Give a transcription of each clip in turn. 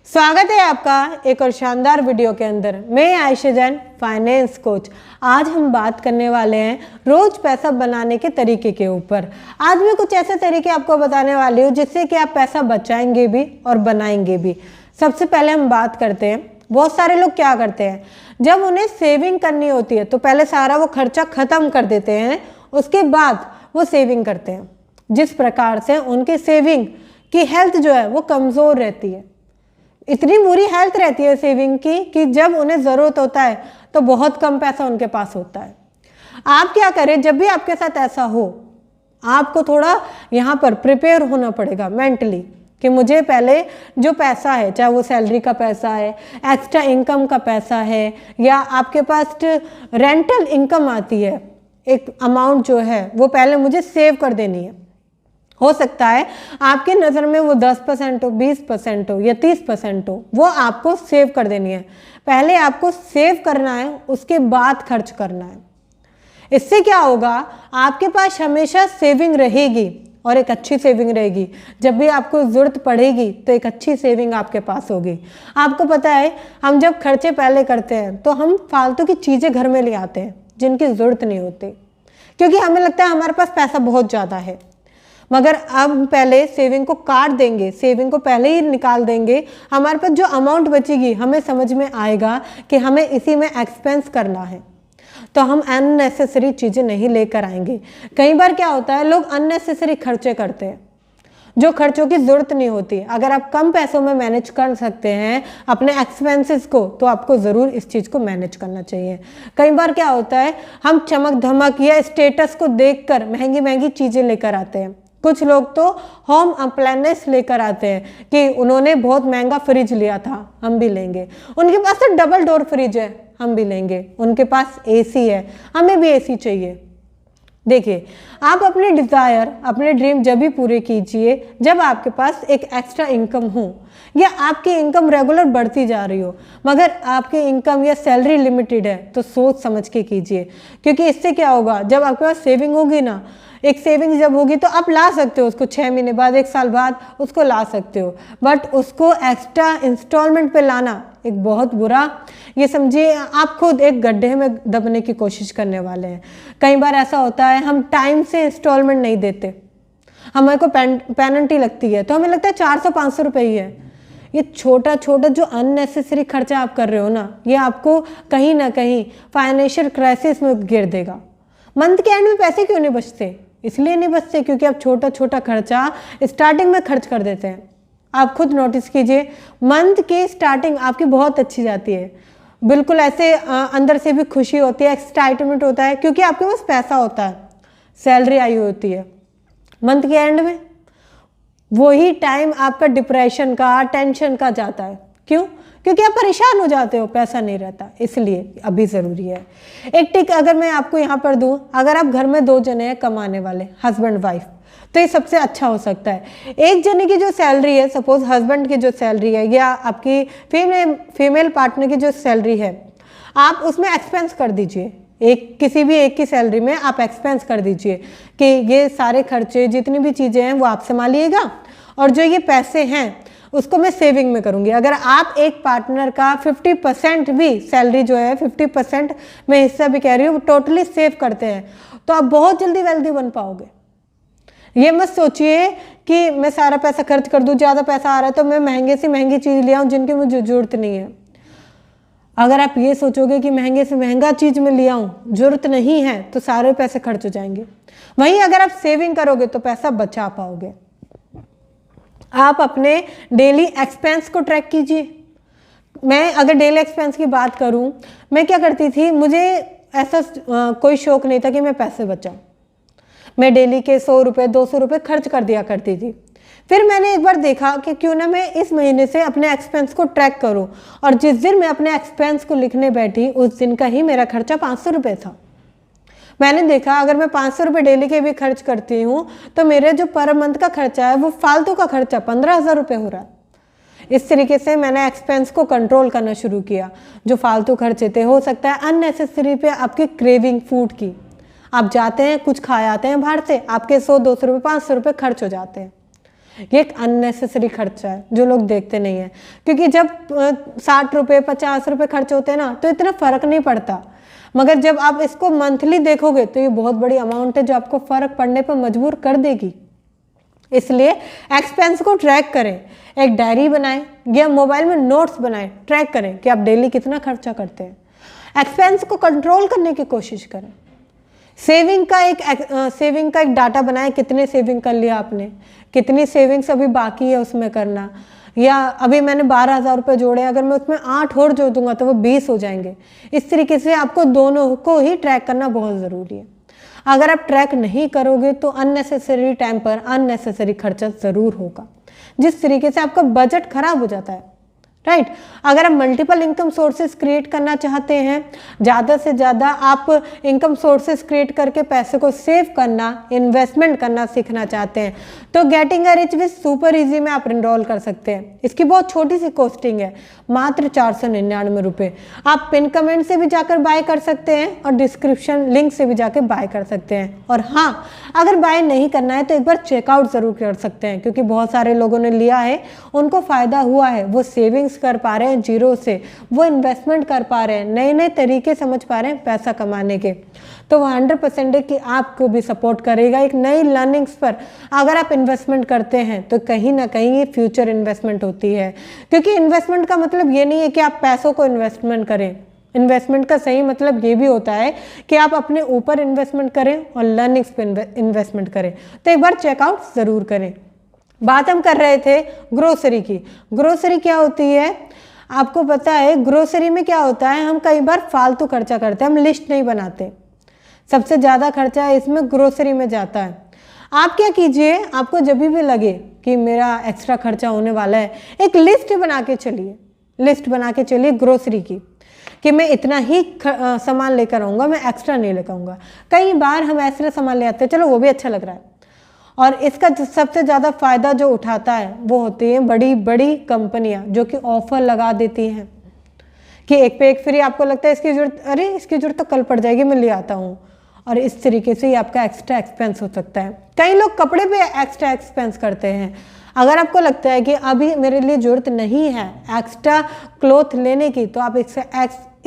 स्वागत है आपका एक और शानदार वीडियो के अंदर। मैं आयशा जैन, फाइनेंस कोच। आज हम बात करने वाले हैं रोज पैसा बनाने के तरीके के ऊपर। आज मैं कुछ ऐसे तरीके आपको बताने वाली हूँ जिससे कि आप पैसा बचाएंगे भी और बनाएंगे भी। सबसे पहले हम बात करते हैं, बहुत सारे लोग क्या करते हैं, जब उन्हें सेविंग करनी होती है तो पहले सारा वो खर्चा खत्म कर देते हैं, उसके बाद वो सेविंग करते हैं। जिस प्रकार से उनकी सेविंग की हेल्थ जो है वो कमज़ोर रहती है। इतनी बुरी हेल्थ रहती है सेविंग की कि जब उन्हें ज़रूरत होता है तो बहुत कम पैसा उनके पास होता है। आप क्या करें, जब भी आपके साथ ऐसा हो, आपको थोड़ा यहाँ पर प्रिपेयर होना पड़ेगा मेंटली कि मुझे पहले जो पैसा है, चाहे वो सैलरी का पैसा है, एक्स्ट्रा इनकम का पैसा है, या आपके पास रेंटल इनकम आती है, एक अमाउंट जो है वो पहले मुझे सेव कर देनी है। हो सकता है आपके नज़र में वो 10% हो, 20% हो या 30% हो, वो आपको सेव कर देनी है। पहले आपको सेव करना है, उसके बाद खर्च करना है। इससे क्या होगा, आपके पास हमेशा सेविंग रहेगी और एक अच्छी सेविंग रहेगी। जब भी आपको ज़रूरत पड़ेगी तो एक अच्छी सेविंग आपके पास होगी। आपको पता है, हम जब खर्चे पहले करते हैं तो हम फालतू की चीज़ें घर में ले आते हैं जिनकी ज़रूरत नहीं होती, क्योंकि हमें लगता है हमारे पास पैसा बहुत ज़्यादा है। मगर अब पहले सेविंग को काट देंगे, सेविंग को पहले ही निकाल देंगे, हमारे पास जो अमाउंट बचेगी हमें समझ में आएगा कि हमें इसी में एक्सपेंस करना है, तो हम अननेसेसरी चीज़ें नहीं लेकर आएंगे। कई बार क्या होता है, लोग अननेसेसरी खर्चे करते हैं जो खर्चों की ज़रूरत नहीं होती। अगर आप कम पैसों में मैनेज कर सकते हैं अपने एक्सपेंसेस को, तो आपको ज़रूर इस चीज़ को मैनेज करना चाहिए। कई बार क्या होता है, हम चमक धमक या स्टेटस को देखकर महंगी महंगी चीज़ें लेकर आते हैं। कुछ लोग तो होम अप्लायंस लेकर आते हैं कि उन्होंने बहुत महंगा फ्रिज लिया था, हम भी लेंगे। उनके पास तो डबल डोर फ्रिज है, हम भी लेंगे। उनके पास एसी है, हमें भी एसी चाहिए। देखिए, आप अपने डिज़ायर, अपने ड्रीम जब भी पूरे कीजिए जब आपके पास एक एक्स्ट्रा इनकम हो या आपकी इनकम रेगुलर बढ़ती जा रही हो। मगर आपकी इनकम या सैलरी लिमिटेड है तो सोच समझ के कीजिए, क्योंकि इससे क्या होगा, जब आपके पास सेविंग होगी ना, एक सेविंग जब होगी तो आप ला सकते हो उसको 6 महीने बाद, 1 साल बाद उसको ला सकते हो। बट उसको एक्स्ट्रा इंस्टॉलमेंट पे लाना एक बहुत बुरा, ये समझिए आप खुद एक गड्ढे में दबने की कोशिश करने वाले हैं। कई बार ऐसा होता है, हम टाइम से इंस्टॉलमेंट नहीं देते, हमारे को पेनल्टी लगती है, तो हमें लगता है 400-500 रुपये ही है। ये छोटा छोटा जो अननेसेसरी खर्चा आप कर रहे हो ना, ये आपको कहीं ना कहीं फाइनेंशियल क्राइसिस में गिर देगा। मंथ के एंड में पैसे क्यों नहीं बचते? इसलिए नहीं बचते क्योंकि आप छोटा छोटा खर्चा स्टार्टिंग में खर्च कर देते हैं। आप खुद नोटिस कीजिए, मंथ की स्टार्टिंग आपकी बहुत अच्छी जाती है, बिल्कुल ऐसे अंदर से भी खुशी होती है, एक्साइटमेंट होता है, क्योंकि आपके पास पैसा होता है, सैलरी आई होती है। मंथ के एंड में वही टाइम आपका डिप्रेशन का, टेंशन का जाता है। क्यों? क्योंकि आप परेशान हो जाते हो, पैसा नहीं रहता। इसलिए अभी ज़रूरी है एक टिक अगर मैं आपको यहाँ पर दूँ, अगर आप घर में 2 जने हैं कमाने वाले, हस्बैंड वाइफ, तो ये सबसे अच्छा हो सकता है। एक जने की जो सैलरी है, सपोज हस्बैंड की जो सैलरी है या आपकी फीमेल पार्टनर की जो सैलरी है, आप उसमें एक्सपेंस कर दीजिए। किसी भी एक की सैलरी में आप एक्सपेंस कर दीजिए कि ये सारे खर्चे जितनी भी चीज़ें हैं वो आप संभालिएगा, और जो ये पैसे हैं उसको मैं सेविंग में करूँगी। अगर आप एक पार्टनर का 50% भी सैलरी जो है, 50% मैं हिस्सा भी कह रही हूँ, टोटली सेव करते हैं, तो आप बहुत जल्दी वेल्दी बन पाओगे। ये मत सोचिए कि मैं सारा पैसा खर्च कर दूँ, ज़्यादा पैसा आ रहा है तो मैं महंगे से महंगी चीज़ ले आऊँ जिनकी मुझे ज़रूरत नहीं है। अगर आप ये सोचोगे कि महंगे से महंगा चीज़ में ले आऊँ, ज़रूरत नहीं है, तो सारे पैसे खर्च हो जाएंगे। वहीं अगर आप सेविंग करोगे तो पैसा बचा पाओगे। आप अपने डेली एक्सपेंस को ट्रैक कीजिए। मैं अगर डेली एक्सपेंस की बात करूं, मैं क्या करती थी, मुझे ऐसा कोई शौक नहीं था कि मैं पैसे बचाऊं। मैं डेली के 100 रुपये 200 रुपये खर्च कर दिया करती थी। फिर मैंने एक बार देखा कि क्यों ना मैं इस महीने से अपने एक्सपेंस को ट्रैक करूं, और जिस दिन मैं अपने एक्सपेंस को लिखने बैठी उस दिन का ही मेरा खर्चा 500 रुपये था। मैंने देखा अगर मैं 500 रुपये डेली के भी खर्च करती हूँ तो मेरे जो पर मंथ का खर्चा है वो फालतू का खर्चा 15,000 रुपये हो रहा है। इस तरीके से मैंने एक्सपेंस को कंट्रोल करना शुरू किया। जो फालतू खर्चे थे, हो सकता है अननेसेसरी पे आपकी क्रेविंग फूड की, आप जाते हैं कुछ खा आते हैं बाहर से, आपके 100-200 रुपये 500 रुपये खर्च हो जाते हैं। ये एक अननेसेसरी खर्चा है जो लोग देखते नहीं हैं, क्योंकि जब 60 रुपये 50 रुपये खर्च होते हैं ना तो इतना फ़र्क नहीं पड़ता, मगर जब आप इसको मंथली देखोगे तो ये बहुत बड़ी अमाउंट है जो आपको फ़र्क पड़ने पर मजबूर कर देगी। इसलिए एक्सपेंस को ट्रैक करें, एक डायरी बनाएं या मोबाइल में नोट्स बनाएं, ट्रैक करें कि आप डेली कितना खर्चा करते हैं। एक्सपेंस को कंट्रोल करने की कोशिश करें। सेविंग का एक डाटा बनाएं, कितने सेविंग कर लिया आपने, कितनी सेविंग्स अभी बाकी है उसमें करना, या अभी मैंने 12,000 रुपये जोड़े, अगर मैं उसमें 8 और जोड़ दूंगा तो वो 20 हो जाएंगे। इस तरीके से आपको दोनों को ही ट्रैक करना बहुत ज़रूरी है। अगर आप ट्रैक नहीं करोगे तो अननेसेसरी टाइम पर अननेसेसरी खर्चा ज़रूर होगा, जिस तरीके से आपका बजट खराब हो जाता है, राइट। अगर आप मल्टीपल इनकम सोर्सेज क्रिएट करना चाहते हैं, ज़्यादा से ज़्यादा आप इनकम सोर्सेज क्रिएट करके पैसे को सेव करना, इन्वेस्टमेंट करना सीखना चाहते हैं, तो getting a rich with super easy में आप इनरोल कर सकते हैं। इसकी बहुत छोटी सी कॉस्टिंग है, मात्र 499 रुपये। आप पिन कमेंट से भी जाकर बाय कर सकते हैं और डिस्क्रिप्शन लिंक से भी जाकर बाय कर सकते हैं। और हाँ, अगर बाय नहीं करना है तो एक बार चेकआउट ज़रूर कर सकते हैं, क्योंकि बहुत सारे लोगों ने लिया है, उनको फ़ायदा हुआ है, वो सेविंग्स कर पा रहे हैं जीरो से, वो इन्वेस्टमेंट कर पा रहे हैं, नए नए तरीके समझ पा रहे हैं पैसा कमाने के। तो वो 100% है कि आपको भी सपोर्ट करेगा एक नई लर्निंग्स पर। अगर आप इन्वेस्टमेंट करते हैं तो कहीं ना कहीं ये फ्यूचर इन्वेस्टमेंट होती है, क्योंकि इन्वेस्टमेंट का मतलब ये नहीं है कि आप पैसों को इन्वेस्टमेंट करें। इन्वेस्टमेंट का सही मतलब ये भी होता है कि आप अपने ऊपर इन्वेस्टमेंट करें और लर्निंग्स पे इन्वेस्टमेंट करें। तो एक बार चेकआउट ज़रूर करें। बात हम कर रहे थे ग्रोसरी की। ग्रोसरी क्या होती है आपको पता है? ग्रोसरी में क्या होता है, हम कई बार फालतू खर्चा करते हैं, हम लिस्ट नहीं बनाते। सबसे ज़्यादा खर्चा इसमें ग्रोसरी में जाता है। आप क्या कीजिए, आपको जब भी लगे कि मेरा एक्स्ट्रा खर्चा होने वाला है, एक लिस्ट बना के चलिए, लिस्ट बना के चलिए ग्रोसरी की, कि मैं इतना ही सामान लेकर आऊँगा, मैं एक्स्ट्रा नहीं लेकर आऊँगा। कई बार हम एक्स्ट्रा सामान ले आते हैं, चलो वो भी अच्छा लग रहा है, और इसका सबसे ज़्यादा फ़ायदा जो उठाता है वो होती हैं बड़ी बड़ी कंपनियां, जो कि ऑफ़र लगा देती हैं कि एक पे एक फ्री। आपको लगता है इसकी ज़रूरत, अरे इसकी ज़रूरत तो कल पड़ जाएगी, मैं ले आता हूँ, और इस तरीके से ही आपका एक्स्ट्रा एक्सपेंस हो सकता है। कई लोग कपड़े पे एक्स्ट्रा एक्सपेंस करते हैं। अगर आपको लगता है कि अभी मेरे लिए ज़रूरत नहीं है एक्स्ट्रा क्लॉथ लेने की, तो आप इस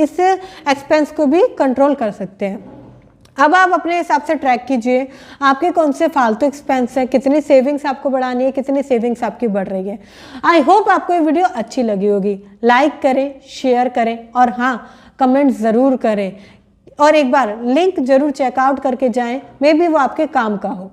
एक्सपेंस को भी कंट्रोल कर सकते हैं। अब आप अपने हिसाब से ट्रैक कीजिए आपके कौन से फालतू एक्सपेंस है, कितनी सेविंग्स आपको बढ़ानी है, कितनी सेविंग्स आपकी बढ़ रही है। आई होप आपको ये वीडियो अच्छी लगी होगी। लाइक करें, शेयर करें, और हाँ, कमेंट ज़रूर करें, और एक बार लिंक ज़रूर चेकआउट करके जाएं, मे बी वो आपके काम का हो।